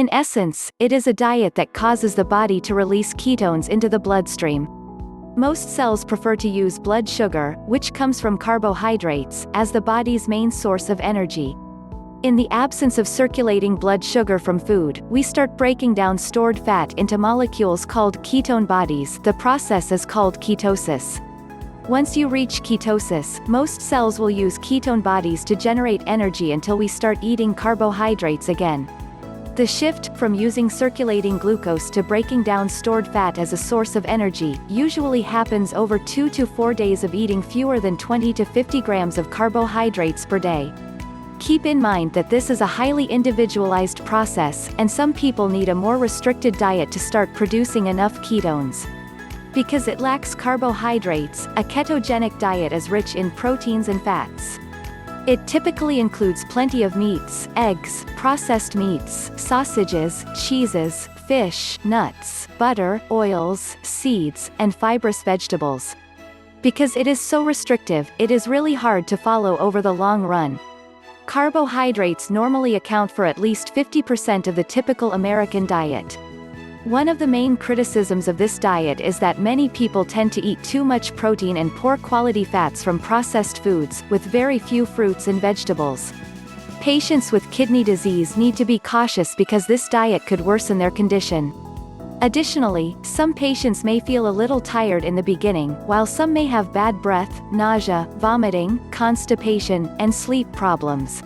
In essence, it is a diet that causes the body to release ketones into the bloodstream. Most cells prefer to use blood sugar, which comes from carbohydrates, as the body's main source of energy. In the absence of circulating blood sugar from food, we start breaking down stored fat into molecules called ketone bodies. The process is called ketosis. Once you reach ketosis, most cells will use ketone bodies to generate energy until we start eating carbohydrates again. The shift from using circulating glucose to breaking down stored fat as a source of energy usually happens over 2 to 4 days of eating fewer than 20 to 50 grams of carbohydrates per day. Keep in mind that this is a highly individualized process, and some people need a more restricted diet to start producing enough ketones. Because it lacks carbohydrates, a ketogenic diet is rich in proteins and fats. It typically includes plenty of meats, eggs, processed meats, sausages, cheeses, fish, nuts, butter, oils, seeds, and fibrous vegetables. Because it is so restrictive, it is really hard to follow over the long run. Carbohydrates normally account for at least 50% of the typical American diet. One of the main criticisms of this diet is that many people tend to eat too much protein and poor quality fats from processed foods, with very few fruits and vegetables. Patients with kidney disease need to be cautious because this diet could worsen their condition. Additionally, some patients may feel a little tired in the beginning, while some may have bad breath, nausea, vomiting, constipation, and sleep problems.